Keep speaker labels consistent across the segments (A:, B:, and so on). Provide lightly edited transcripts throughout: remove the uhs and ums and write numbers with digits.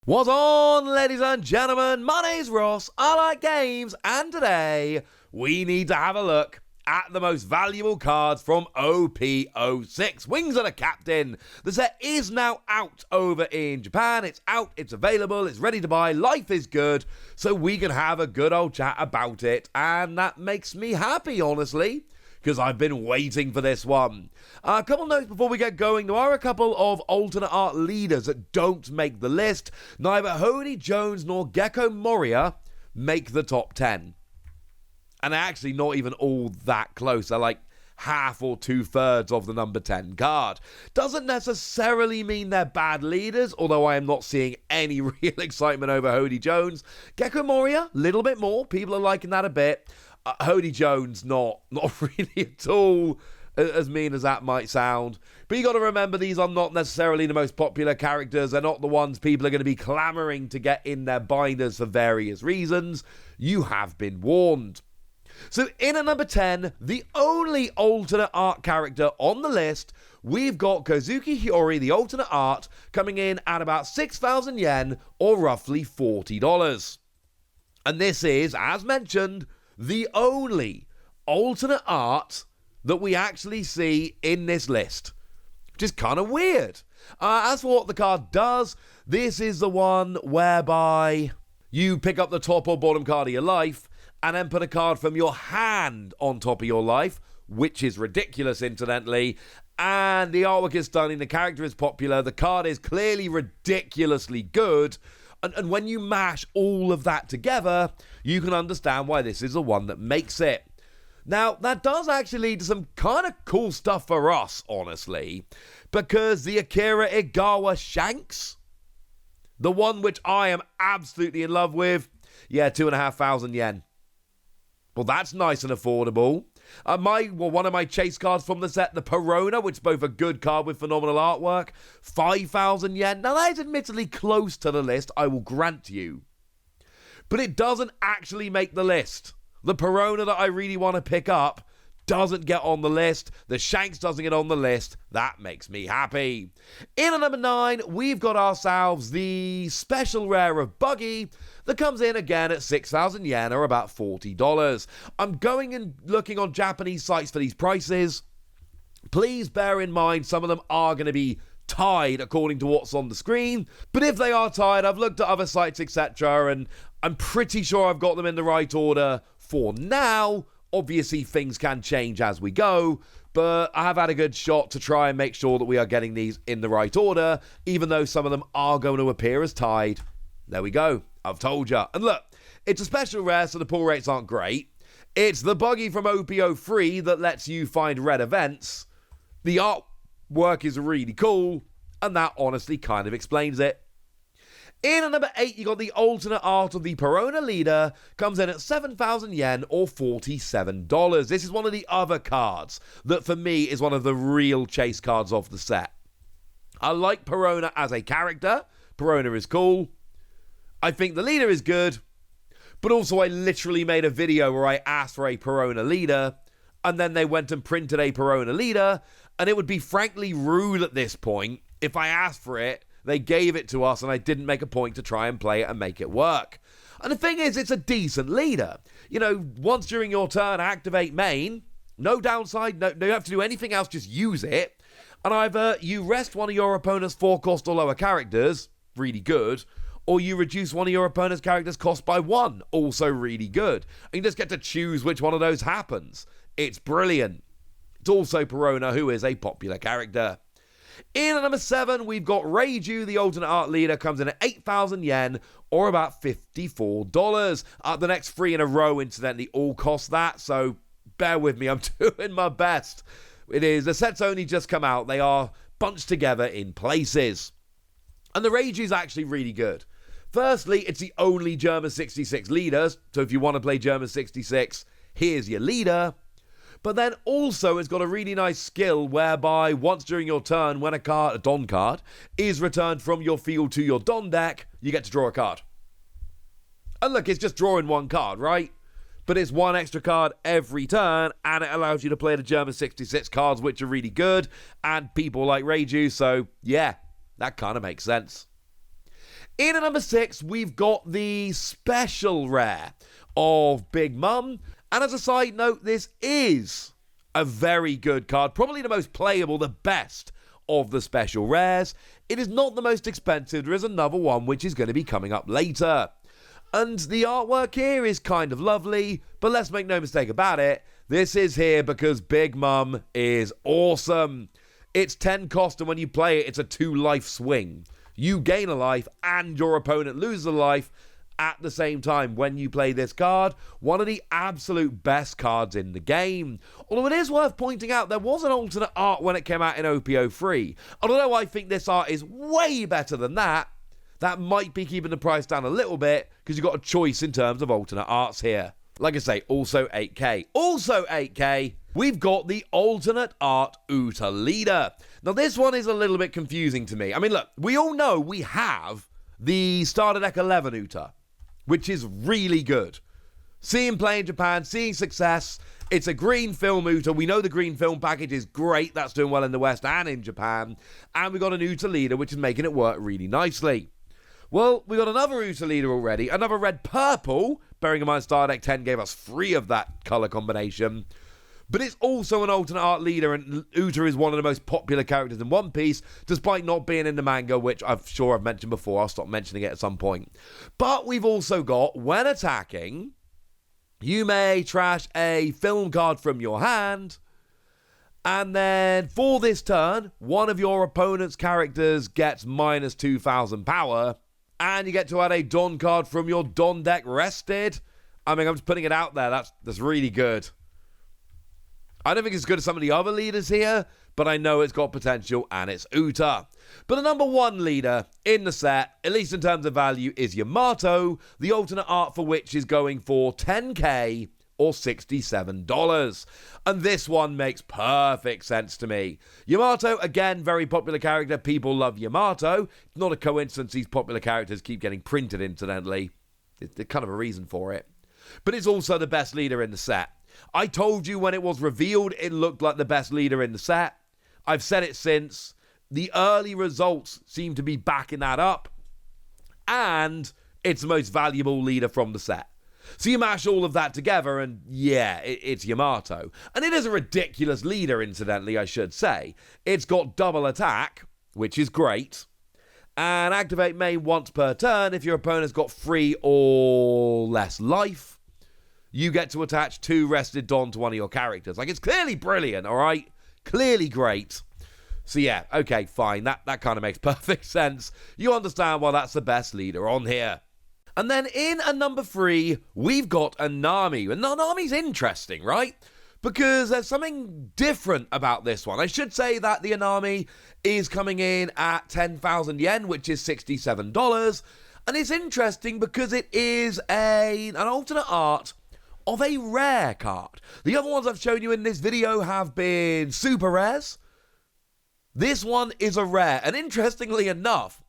A: What's on, ladies and gentlemen? My name's Ross, I like games, and today we need to have a look at the most valuable cards from OP-06. Wings of the Captain. The set is now out over in Japan. It's out, it's available, it's ready to buy, life is good, so we can have a good old chat about it, and that makes me happy, honestly, because I've been waiting for this one. A couple notes before we get going. There are a couple of alternate art leaders that don't make the list. Neither Hody Jones nor Gecko Moria make the top 10. And they're actually not even all that close. They're like half or 2/3 of the number 10 card. Doesn't necessarily mean they're bad leaders, although I am not seeing any real excitement over Hody Jones. Gecko Moria, a little bit more. People are liking that a bit. Hody Jones, not really at all as mean as that might sound. But you got to remember, these are not necessarily the most popular characters. They're not the ones people are going to be clamoring to get in their binders for various reasons. You have been warned. So in at number 10, the only alternate art character on the list, we've got Kazuki Hiyori, the alternate art, coming in at about 6,000 yen, or roughly $40. And this is, as mentioned, the only alternate art that we actually see in this list, which is kind of weird. As for what the card does, this is the one whereby you pick up the top or bottom card of your life and then put a card from your hand on top of your life, which is ridiculous, incidentally. And the artwork is stunning, the character is popular, the card is clearly ridiculously good. And when you mash all of that together, you can understand why this is the one that makes it. Now, that does actually lead to some kind of cool stuff for us, honestly, because the Akira Igawa Shanks, the one which I am absolutely in love with, 2,500 yen. Well, that's nice and affordable. One of my chase cards from the set, the Perona, which is both a good card with phenomenal artwork, 5,000 yen. Now, that is admittedly close to the list, I will grant you. But it doesn't actually make the list. The Perona that I really want to pick up doesn't get on the list. The Shanks doesn't get on the list. That makes me happy. In at number 9, we've got ourselves the special rare of Buggy that comes in again at 6,000 yen, or about $40. I'm going and looking on Japanese sites for these prices. Please bear in mind some of them are going to be tied according to what's on the screen. But if they are tied, I've looked at other sites, etc., and I'm pretty sure I've got them in the right order for now. Obviously, things can change as we go, but I have had a good shot to try and make sure that we are getting these in the right order, even though some of them are going to appear as tied. There we go. I've told you. And look, it's a special rare, so the pull rates aren't great. It's the Buggy from OP-03 that lets you find red events. The artwork is really cool, and that honestly kind of explains it. In at number 8, you got the alternate art of the Perona leader, comes in at 7,000 yen, or $47. This is one of the other cards that for me is one of the real chase cards of the set. I like Perona as a character. Perona is cool. I think the leader is good, but also I literally made a video where I asked for a Perona leader, and then they went and printed a Perona leader, and it would be frankly rude at this point if I asked for it, they gave it to us, and I didn't make a point to try and play it and make it work. And the thing is, it's a decent leader. You know, once during your turn, activate main, no downside, no, you don't have to do anything else, just use it. And either you rest one of your opponent's 4-cost or lower characters, really good, or you reduce one of your opponent's characters' cost by 1, also really good. And you just get to choose which one of those happens. It's brilliant. It's also Perona, who is a popular character. In at number 7, we've got Reiju, the alternate art leader, comes in at 8,000 yen, or about $54. The next 3 in a row, incidentally, all cost that, so bear with me, I'm doing my best. It is, the set's only just come out, they are bunched together in places. And the Reiju is actually really good. Firstly, it's the only German 66 leader, so if you want to play German 66, here's your leader. But then also it's got a really nice skill whereby once during your turn, when a Don card, is returned from your field to your Don deck, you get to draw a card. And look, it's just drawing one card, right? But it's one extra card every turn, and it allows you to play the German 66 cards, which are really good, and people like Reiju, so yeah, that kind of makes sense. In at number 6, we've got the special rare of Big Mum. And as a side note, this is a very good card. Probably the most playable, the best of the special rares. It is not the most expensive. There is another one which is going to be coming up later. And the artwork here is kind of lovely, but let's make no mistake about it. This is here because Big Mum is awesome. It's 10 cost, and when you play it, it's a 2-life swing. You gain a life, and your opponent loses a life at the same time when you play this card. One of the absolute best cards in the game. Although it is worth pointing out, there was an alternate art when it came out in OP-03. Although I think this art is way better than that, that might be keeping the price down a little bit because you've got a choice in terms of alternate arts here. Like I say, also 8k. Also 8k, we've got the alternate art Uta leader. Now this one is a little bit confusing to me. I mean, look, we all know we have the starter deck 11 Uta, which is really good. Seeing play in Japan, seeing success. It's a green film Uta. We know the green film package is great. That's doing well in the West and in Japan. And we got an Uta leader, which is making it work really nicely. Well, we got another Uta leader already, another red-purple, bearing in mind Star Deck 10 gave us 3 of that colour combination, but it's also an alternate art leader, and Uta is one of the most popular characters in One Piece, despite not being in the manga, which I'm sure I've mentioned before. I'll stop mentioning it at some point. But we've also got, when attacking, you may trash a film card from your hand, and then for this turn, one of your opponent's characters gets minus 2,000 power, and you get to add a Don card from your Don deck rested. I mean, I'm just putting it out there. That's really good. I don't think it's as good as some of the other leaders here, but I know it's got potential, and it's Uta. But the number 1 leader in the set, at least in terms of value, is Yamato, the alternate art for which is going for 10k or $67. And this one makes perfect sense to me. Yamato, again, very popular character. People love Yamato. It's not a coincidence these popular characters keep getting printed, incidentally. There's kind of a reason for it. But it's also the best leader in the set. I told you when it was revealed, it looked like the best leader in the set. I've said it since. The early results seem to be backing that up. And it's the most valuable leader from the set. So you mash all of that together and, yeah, it's Yamato. And it is a ridiculous leader, incidentally, I should say. It's got double attack, which is great. And activate main once per turn. If your opponent's got 3 or less life, you get to attach 2 rested Don to one of your characters. Like, it's clearly brilliant, all right? Clearly great. So yeah, okay, fine. That kind of makes perfect sense. You understand why that's the best leader on here. And then in at number 3, we've got a Nami. And Nami's interesting, right? Because there's something different about this one. I should say that the Nami is coming in at 10,000 yen, which is $67. And it's interesting because it is an alternate art of a rare card. The other ones I've shown you in this video have been super rares. This one is a rare. And interestingly enough,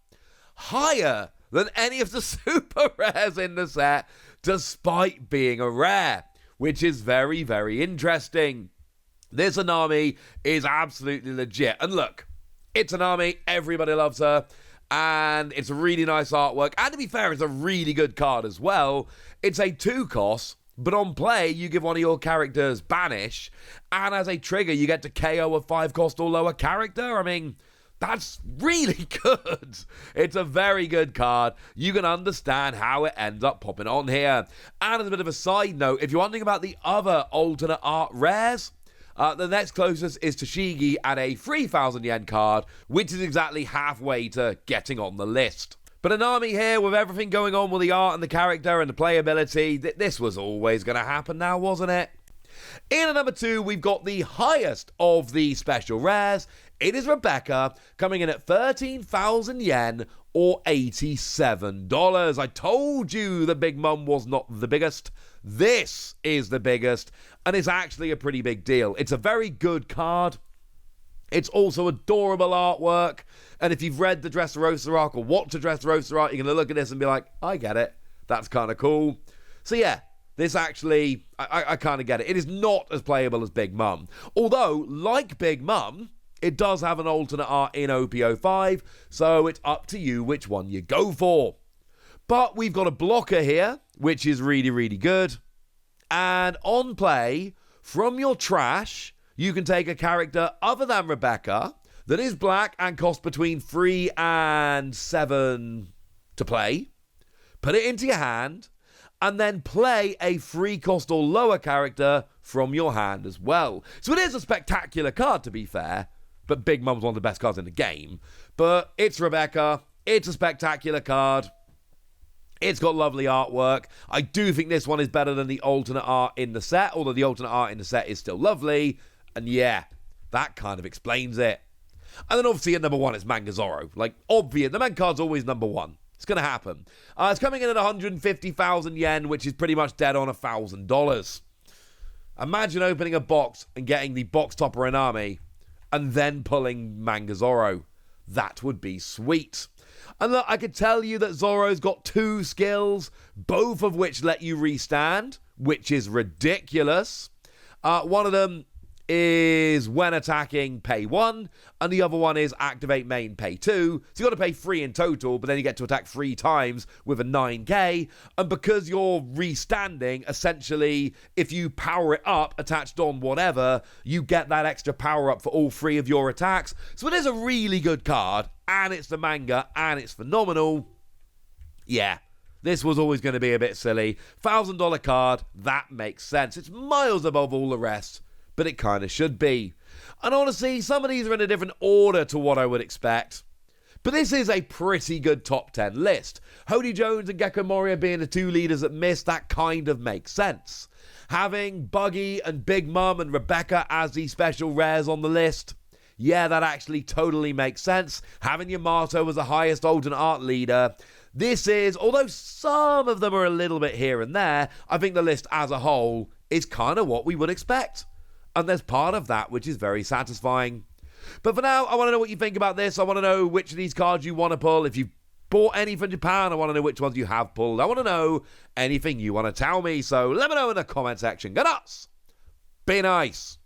A: higher than any of the super rares in the set, despite being a rare, which is very, very interesting. This Nami is absolutely legit. And look, it's Nami, everybody loves her, and it's a really nice artwork. And to be fair, it's a really good card as well. It's a 2 cost, but on play, you give one of your characters Banish, and as a trigger, you get to KO a 5 cost or lower character. I mean, that's really good. It's a very good card. You can understand how it ends up popping on here. And as a bit of a side note, if you're wondering about the other alternate art rares, the next closest is Toshigi at a 3,000 yen card, which is exactly halfway to getting on the list. But Nami here, with everything going on with the art and the character and the playability, this was always going to happen now, wasn't it? In at number 2, we've got the highest of the special rares. It is Rebecca, coming in at 13,000 yen or $87. I told you the Big Mum was not the biggest. This is the biggest, and it's actually a pretty big deal. It's a very good card. It's also adorable artwork, and if you've read the Dressrosa arc or watched the Dressrosa arc, you're going to look at this and be like, I get it. That's kind of cool. So yeah, this actually, I kind of get it. It is not as playable as Big Mum. Although, like Big Mum, it does have an alternate art in OP-05, so it's up to you which one you go for. But we've got a blocker here, which is really, really good. And on play, from your trash, you can take a character other than Rebecca that is black and costs between 3 and 7 to play. Put it into your hand, and then play a 3 cost or lower character from your hand as well. So it is a spectacular card, to be fair, but Big Mum's one of the best cards in the game. But it's Rebecca, it's a spectacular card, it's got lovely artwork. I do think this one is better than the alternate art in the set, although the alternate art in the set is still lovely, and yeah, that kind of explains it. And then obviously at number 1 is Mangazoro. Like, obvious, the main card's always number 1. It's going to happen. It's coming in at 150,000 yen, which is pretty much dead on $1,000. Imagine opening a box and getting the box topper Nami and then pulling Mangazoro. That would be sweet. And look, I could tell you that Zoro's got 2 skills, both of which let you restand, which is ridiculous. One of them is when attacking, pay 1, and the other one is activate main, pay 2. So you got to pay 3 in total, but then you get to attack 3 times with a 9k. And because you're restanding, essentially, if you power it up, attached on whatever, you get that extra power up for all 3 of your attacks. So it is a really good card, and it's the manga, and it's phenomenal. Yeah. This was always going to be a bit silly. $1,000 card, that makes sense. It's miles above all the rest, but it kind of should be. And honestly, some of these are in a different order to what I would expect. But this is a pretty good top 10 list. Hody Jones and Gecko Moria being the 2 leaders that missed, that kind of makes sense. Having Buggy and Big Mum and Rebecca as the special rares on the list, yeah, that actually totally makes sense. Having Yamato as the highest alternate art leader, this is, although some of them are a little bit here and there, I think the list as a whole is kind of what we would expect. And there's part of that which is very satisfying. But for now, I want to know what you think about this. I want to know which of these cards you want to pull. If you've bought any from Japan, I want to know which ones you have pulled. I want to know anything you want to tell me. So let me know in the comment section. Go nuts! Be nice!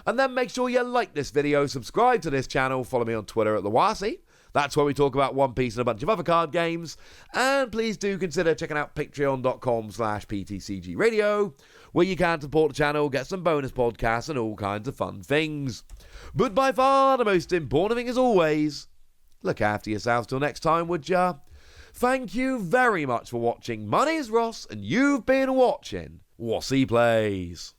A: And then make sure you like this video, subscribe to this channel, follow me on Twitter at TheWasi. That's where we talk about One Piece and a bunch of other card games. And please do consider checking out patreon.com/PTCG Radio, where you can support the channel, get some bonus podcasts and all kinds of fun things. But by far the most important thing as always, look after yourselves till next time, would ya? Thank you very much for watching. My name's Ross, and you've been watching Wasi Plays.